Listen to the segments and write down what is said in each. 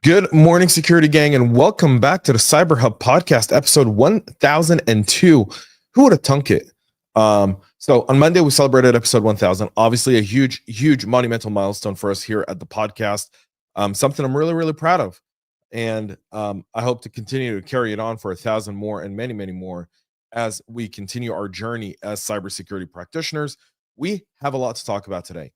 Good morning, security gang, and welcome back to the CyberHub Podcast, episode 1002. Who would have thunk it? So on Monday, we celebrated episode 1000. Obviously, a huge monumental milestone for us here at the podcast. Something I'm really proud of. And I hope to continue to carry it on for 1,000 more and many more as we continue our journey as cybersecurity practitioners. We have a lot to talk about today.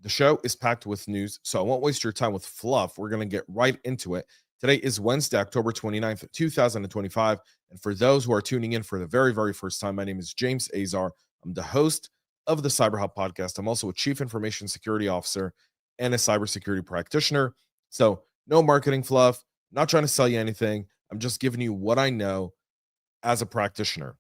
The show is packed with news, so I won't waste your time with fluff. We're going to get right into it. Today is Wednesday, October 29th, 2025. And for those who are tuning in for the very first time, my name is James Azar. I'm the host of the CyberHub Podcast. I'm also a chief information security officer and a cybersecurity practitioner. So no marketing fluff, not trying to sell you anything. I'm just giving you what I know as a practitioner.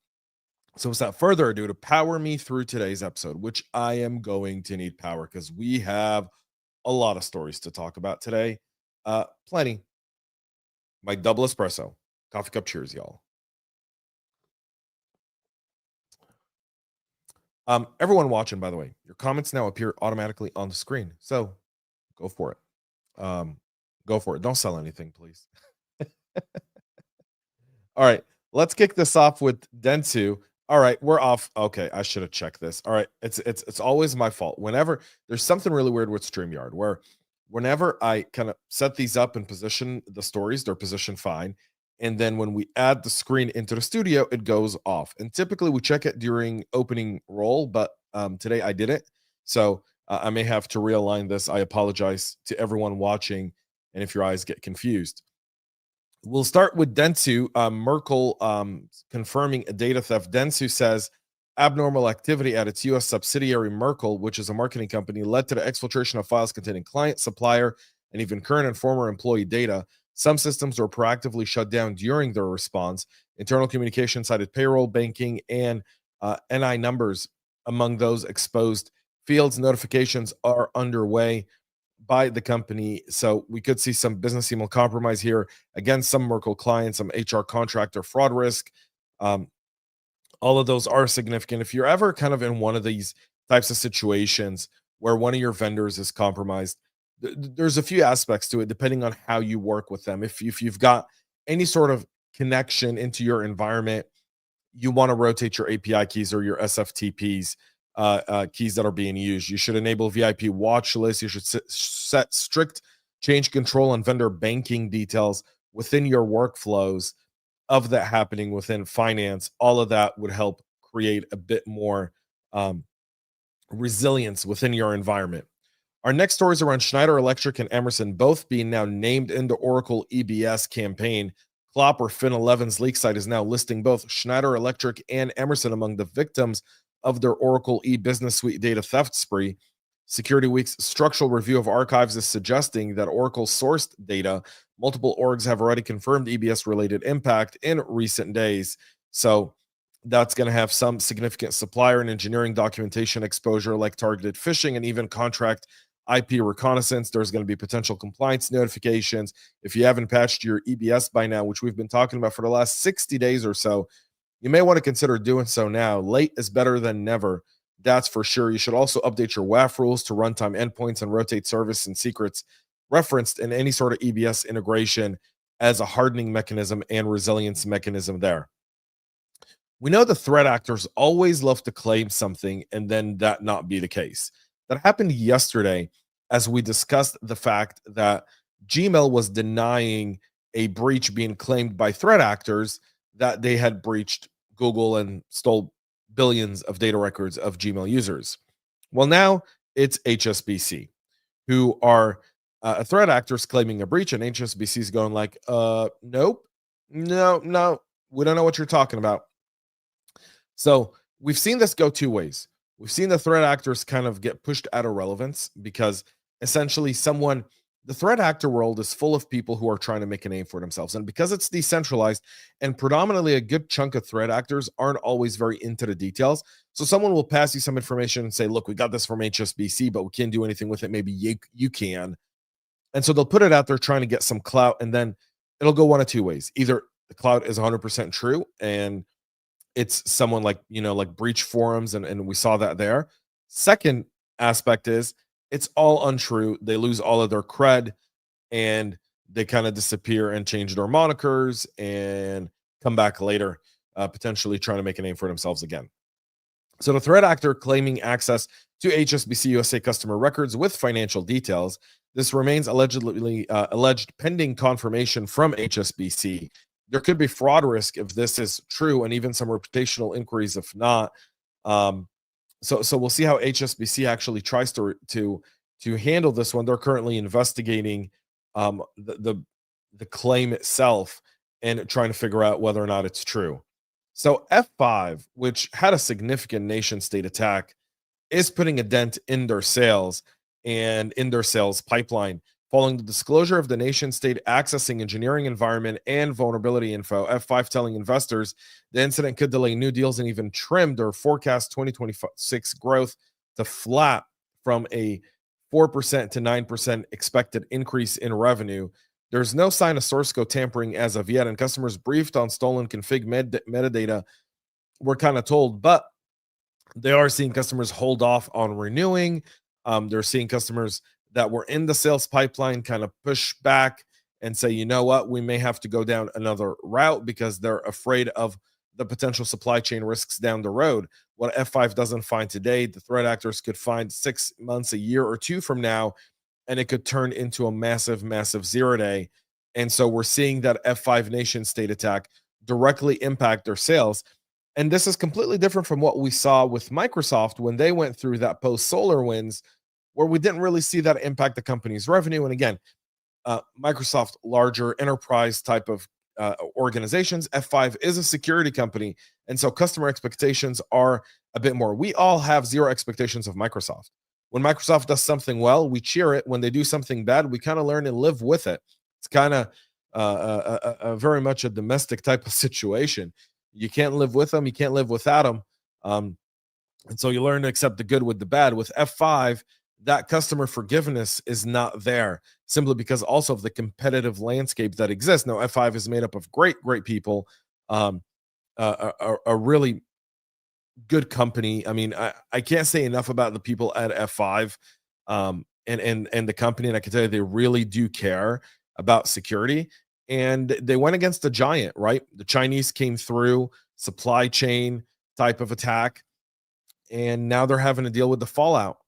So without further ado, to power me through today's episode, which I am going to need power because we have a lot of stories to talk about today. Plenty. My double espresso. Coffee cup cheers, y'all. Everyone watching, by the way, your comments now appear automatically on the screen. So go for it. Go for it. Don't sell anything, please. All right. Let's kick this off with Dentsu. All right, we're off. Okay, I should have checked this. All right, it's always my fault. Whenever there's something really weird with StreamYard, where whenever I kind of set these up and position the stories, they're positioned fine. And then when we add the screen into the studio, it goes off. And typically we check it during opening roll, but today I didn't. So I may have to realign this. I apologize to everyone watching. And if your eyes get confused. We'll start with Dentsu. Merkle confirming a data theft. Dentsu says abnormal activity at its U.S. subsidiary Merkle, which is a marketing company, led to the exfiltration of files containing client, supplier, and even current and former employee data. Some systems were proactively shut down during their response. Internal communication cited payroll, banking, and NI numbers among those exposed. Fields notifications are underway by the company. So we could see some business email compromise here against some Merkle clients, some HR contractor fraud risk. All of those are significant. If you're ever kind of in one of these types of situations where one of your vendors is compromised, there's a few aspects to it depending on how you work with them. If you've got any sort of connection into your environment, you want to rotate your API keys or your SFTPs. Keys that are being used. You should enable VIP watch lists. You should set strict change control on vendor banking details within your workflows of that happening within finance. All of that would help create a bit more resilience within your environment. Our next stories around Schneider Electric and Emerson, both being now named in the Oracle EBS campaign. Clopper Fin11's leak site is now listing both Schneider Electric and Emerson among the victims of their Oracle e-business suite data theft spree. Security Week's structural review of archives is suggesting that Oracle sourced data. Multiple orgs have already confirmed EBS-related impact in recent days. So that's going to have some significant supplier and engineering documentation exposure, like targeted phishing and even contract IP reconnaissance. There's going to be potential compliance notifications. If you haven't patched your EBS by now, which we've been talking about for the last 60 days or so, you may want to consider doing so now. Late is better than never. That's for sure. You should also update your WAF rules to runtime endpoints and rotate service and secrets referenced in any sort of EBS integration as a hardening mechanism and resilience mechanism there. We know the threat actors always love to claim something and then that not be the case. That happened yesterday as we discussed the fact that Gmail was denying a breach being claimed by threat actors, that they had breached Google and stole billions of data records of Gmail users. Well, now it's HSBC, who are threat actors claiming a breach, and HSBC is going like, nope, no, we don't know what you're talking about. So we've seen this go two ways. We've seen the threat actors kind of get pushed out of relevance because essentially the threat actor world is full of people who are trying to make a name for themselves. And because it's decentralized and predominantly a good chunk of threat actors aren't always very into the details. So someone will pass you some information and say, look, we got this from HSBC, but we can't do anything with it. Maybe you can. And so they'll put it out there trying to get some clout, and then it'll go one of two ways. Either the clout is 100% true and it's someone like breach forums, and we saw that there. Second aspect is it's all untrue. They lose all of their cred, and they kind of disappear and change their monikers and come back later, potentially trying to make a name for themselves again. So the threat actor claiming access to HSBC USA customer records with financial details. This remains alleged pending confirmation from HSBC. There could be fraud risk if this is true, and even some reputational inquiries if not. So we'll see how HSBC actually tries to handle this one. They're currently investigating the claim itself and trying to figure out whether or not it's true. So F5, which had a significant nation state attack, is putting a dent in their sales and in their sales pipeline. Following the disclosure of the nation state accessing engineering environment and vulnerability info, F5 telling investors the incident could delay new deals and even trim their forecast 2026 growth to flat from a 4% to 9% expected increase in revenue. There's no sign of source code tampering as of yet, and customers briefed on stolen config metadata were kind of told, but they are seeing customers hold off on renewing. They're seeing customers that were in the sales pipeline kind of push back and say, you know what, we may have to go down another route because they're afraid of the potential supply chain risks down the road. What F5 doesn't find today, the threat actors could find 6 months, a year or two from now, and it could turn into a massive 0-day. And so we're seeing that F5 nation state attack directly impact their sales. And this is completely different from what we saw with Microsoft when they went through that post-SolarWinds, where we didn't really see that impact the company's revenue. And again, Microsoft, larger enterprise type of organizations. F5 is a security company. And so customer expectations are a bit more. We all have zero expectations of Microsoft. When Microsoft does something well, we cheer it. When they do something bad, we kind of learn and live with it. It's kind of very much a domestic type of situation. You can't live with them. You can't live without them. And so you learn to accept the good with the bad. With F5, that customer forgiveness is not there, simply because also of the competitive landscape that exists. Now, F5 is made up of great people, a really good company. I mean, I can't say enough about the people at F5 and the company, and I can tell you they really do care about security. And they went against a giant, right? The Chinese came through, supply chain type of attack, and now they're having to deal with the fallout.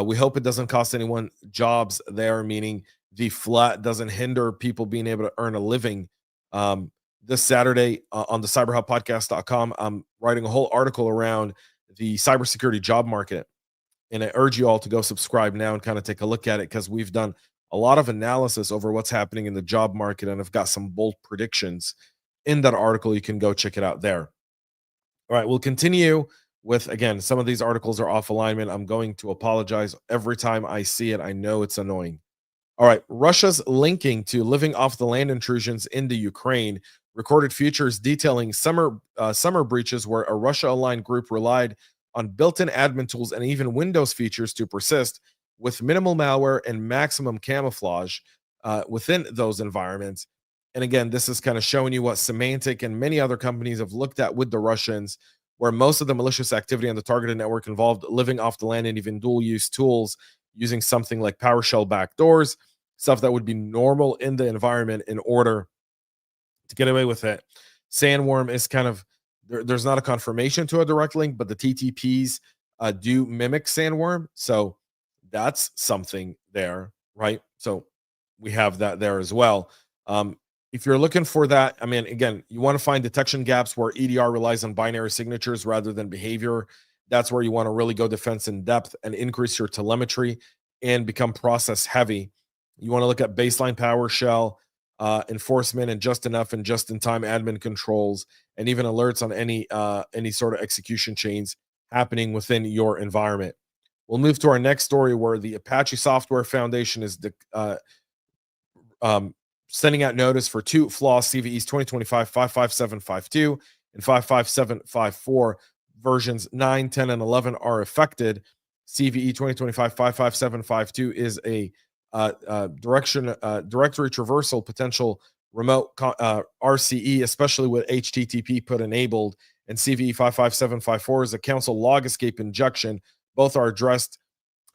We hope it doesn't cost anyone jobs there, meaning the flat doesn't hinder people being able to earn a living. This Saturday on the CyberHubPodcast.com, I'm writing a whole article around the cybersecurity job market. And I urge you all to go subscribe now and kind of take a look at it, because we've done a lot of analysis over what's happening in the job market, and I've got some bold predictions in that article. You can go check it out there. All right, we'll continue with, again, some of these articles are off alignment. I'm going to apologize every time I see it. I know it's annoying. All right, Russia's linking to living off the land intrusions into Ukraine. Recorded features detailing summer breaches where a Russia-aligned group relied on built-in admin tools and even Windows features to persist, with minimal malware and maximum camouflage within those environments. And again, this is kind of showing you what Symantec and many other companies have looked at with the Russians, where most of the malicious activity on the targeted network involved living off the land and even dual-use tools using something like PowerShell backdoors, stuff that would be normal in the environment in order to get away with it. Sandworm is kind of, there's not a confirmation to a direct link, but the TTPs do mimic Sandworm. So that's something there, right? So we have that there as well. If you're looking for that, I mean, again, you want to find detection gaps where EDR relies on binary signatures rather than behavior. That's where you want to really go defense in depth and increase your telemetry and become process heavy. You want to look at baseline PowerShell enforcement and just enough and just in time admin controls, and even alerts on any sort of execution chains happening within your environment. We'll move to our next story, where the Apache Software Foundation is sending out notice for 2 flaw CVEs 2025 55752 and 55754. Versions 9, 10, and 11 are affected. CVE 2025 55752 is a directory traversal potential remote RCE, especially with HTTP put enabled. And CVE 55754 is a console log escape injection. Both are addressed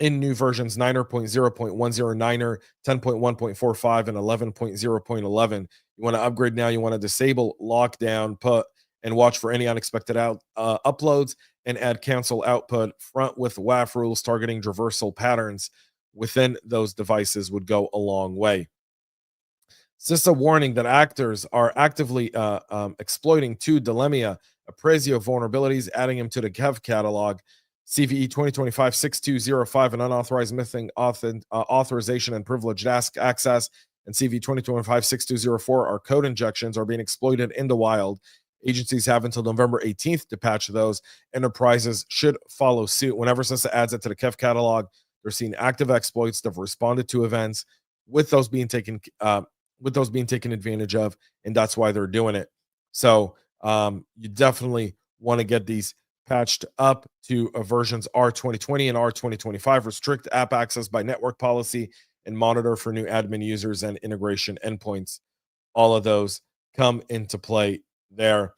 in new versions 9.0.109, 10.1.45, and 11.0.11. You want to upgrade now. You want to disable lockdown, put and watch for any unexpected uploads, and add cancel output front with WAF rules targeting traversal patterns within those devices would go a long way. CISA warning that actors are actively exploiting two Dilemma Appraisio vulnerabilities, adding them to the Kev catalog. CVE 2025-6205, an unauthorized missing authorization and privileged access, and CVE 2025-6204 are code injections are being exploited in the wild. Agencies have until November 18th to patch those. Enterprises should follow suit. Whenever CISA adds it to the Kev catalog, they're seeing active exploits that have responded to events with those being taken advantage of, and that's why they're doing it. So you definitely want to get these patched up to versions R2020 and R2025. Restrict app access by network policy and monitor for new admin users and integration endpoints. All of those come into play there.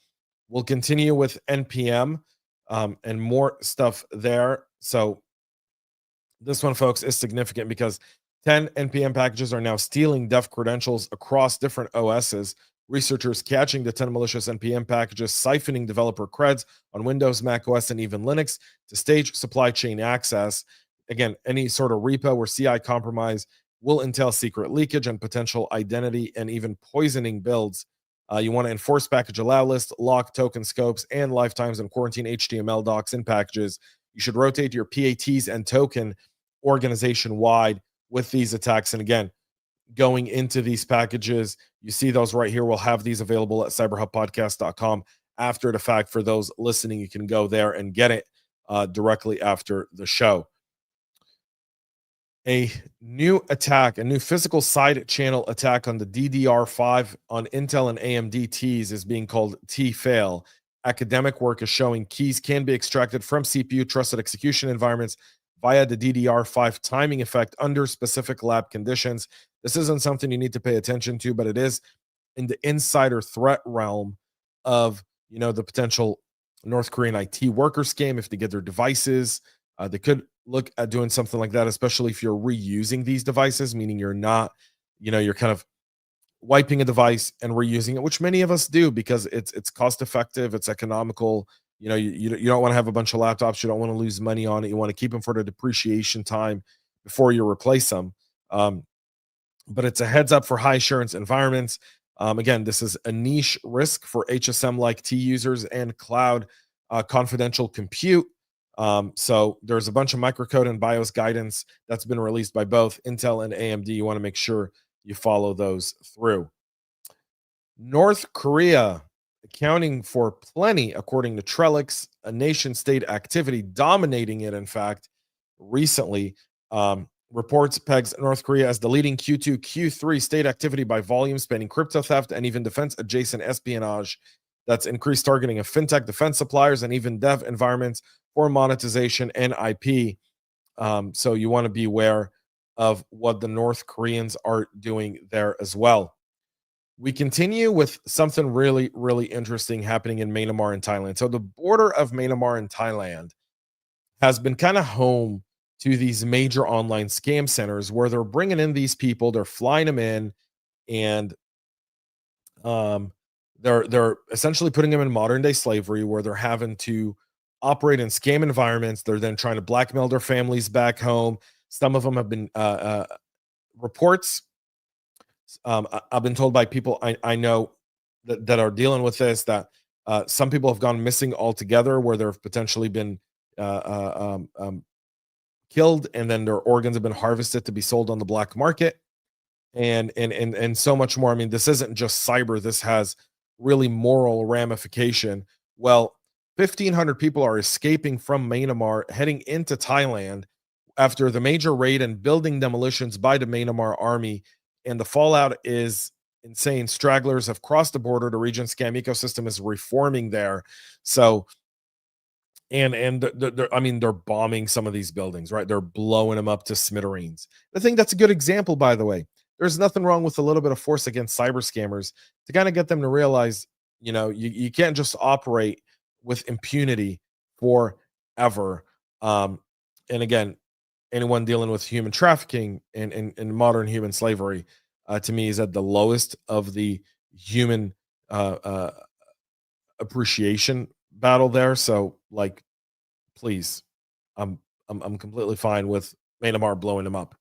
We'll continue with NPM and more stuff there. So this one, folks, is significant because 10 NPM packages are now stealing dev credentials across different OSs. Researchers catching the 10 malicious NPM packages, siphoning developer creds on Windows, Mac OS, and even Linux to stage supply chain access. Again, any sort of repo or CI compromise will entail secret leakage and potential identity and even poisoning builds. You want to enforce package allow list, lock token scopes, and lifetimes and quarantine HTML docs in packages. You should rotate your PATs and token organization wide with these attacks. And again, going into these packages, you see those right here. We'll have these available at cyberhubpodcast.com after the fact. For those listening, you can go there and get it directly after the show. A new attack, a new physical side channel attack on the DDR5 on Intel and AMD Ts is being called T-Fail. Academic work is showing keys can be extracted from CPU trusted execution environments via the DDR5 timing effect under specific lab conditions. This isn't something you need to pay attention to, but it is in the insider threat realm of, the potential North Korean IT worker scam. If they get their devices, they could look at doing something like that, especially if you're reusing these devices, meaning you're not, you're kind of wiping a device and reusing it, which many of us do because it's cost effective, it's economical. You don't want to have a bunch of laptops. You don't want to lose money on it. You want to keep them for the depreciation time before you replace them. But it's a heads up for high assurance environments. Again, this is a niche risk for HSM like T users and cloud confidential compute. So there's a bunch of microcode and BIOS guidance that's been released by both Intel and AMD. You want to make sure you follow those through. North Korea accounting for plenty, according to Trellix, a nation state activity dominating it. In fact, recently, reports pegs North Korea as the leading Q2, Q3 state activity by volume, spanning crypto theft and even defense adjacent espionage. That's increased targeting of fintech, defense suppliers, and even dev environments for monetization and IP. So you want to be aware of what the North Koreans are doing there as well. We continue with something really, really interesting happening in Myanmar and Thailand. So the border of Myanmar and Thailand has been kind of home to these major online scam centers where they're bringing in these people, they're flying them in, and they're essentially putting them in modern day slavery where they're having to operate in scam environments. They're then trying to blackmail their families back home. Some of them have been reports. I've been told by people I know that are dealing with this that some people have gone missing altogether, where there have potentially been killed, and then their organs have been harvested to be sold on the black market, and so much more. I mean, this isn't just cyber. This has really moral ramification. Well, 1,500 people are escaping from Myanmar, heading into Thailand after the major raid and building demolitions by the Myanmar army. And the fallout is insane. Stragglers have crossed the border. The region scam ecosystem is reforming there. So, they're bombing some of these buildings, right? They're blowing them up to smithereens. I think that's a good example, by the way. There's nothing wrong with a little bit of force against cyber scammers to kind of get them to realize, you can't just operate with impunity forever. And again, anyone dealing with human trafficking and modern human slavery, to me, is at the lowest of the human appreciation battle there. So, like, please, I'm completely fine with Myanmar blowing them up.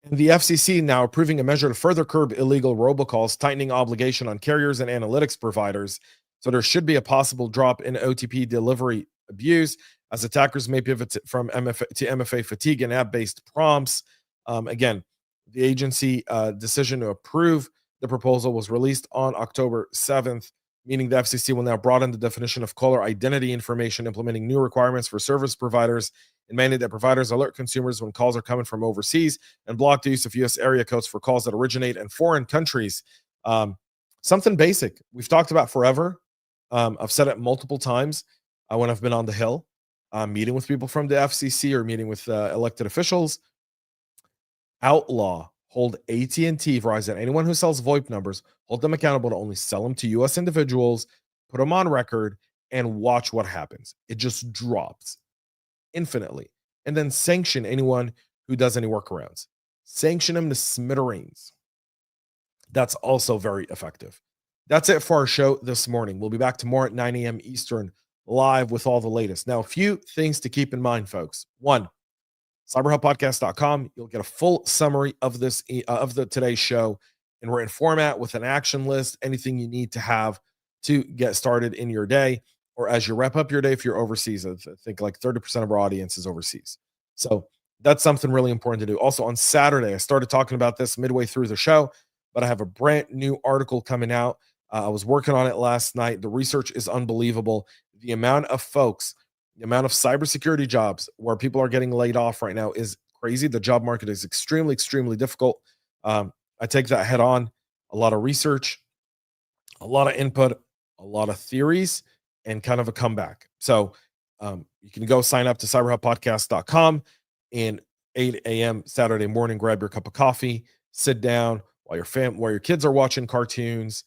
And the FCC now approving a measure to further curb illegal robocalls, tightening obligation on carriers and analytics providers. So there should be a possible drop in OTP delivery abuse as attackers may pivot from MFA to MFA fatigue and app-based prompts. Again, the agency decision to approve the proposal was released on October 7th, meaning the FCC will now broaden the definition of caller identity information, implementing new requirements for service providers and mandate that providers alert consumers when calls are coming from overseas and block the use of U.S. area codes for calls that originate in foreign countries. Something basic we've talked about forever. I've said it multiple times when I've been on the Hill, meeting with people from the FCC or meeting with elected officials. Outlaw, hold AT&T, Verizon, anyone who sells VoIP numbers, hold them accountable to only sell them to U.S. individuals, put them on record, and watch what happens. It just drops infinitely. And then sanction anyone who does any workarounds. Sanction them to smithereens. That's also very effective. That's it for our show this morning. We'll be back tomorrow at 9 a.m. Eastern, live with all the latest. Now, a few things to keep in mind, folks. One, CyberHubPodcast.com. You'll get a full summary of this today's show in written format with an action list, anything you need to have to get started in your day, or as you wrap up your day if you're overseas. I think like 30% of our audience is overseas. So that's something really important to do. Also on Saturday, I started talking about this midway through the show, but I have a brand new article coming out. I was working on it last night. The research is unbelievable. The amount of folks, the amount of cybersecurity jobs where people are getting laid off right now is crazy. The job market is extremely, extremely difficult. I take that head on. A lot of research, a lot of input, a lot of theories, and kind of a comeback. So you can go sign up to cyberhubpodcast.com and 8 a.m. Saturday morning, grab your cup of coffee, sit down while your kids are watching cartoons,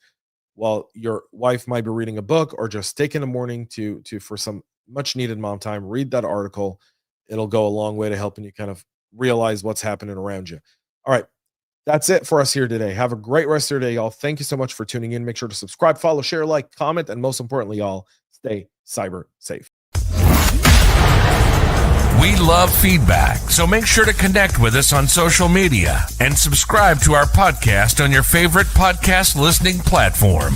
while your wife might be reading a book, or just take in the morning to for some much needed mom time. Read that article. It'll go a long way to helping you kind of realize what's happening around you. All right. That's it for us here today. Have a great rest of your day, y'all. Thank you so much for tuning in. Make sure to subscribe, follow, share, like, comment, and most importantly, y'all, stay cyber safe. We love feedback, so make sure to connect with us on social media and subscribe to our podcast on your favorite podcast listening platform.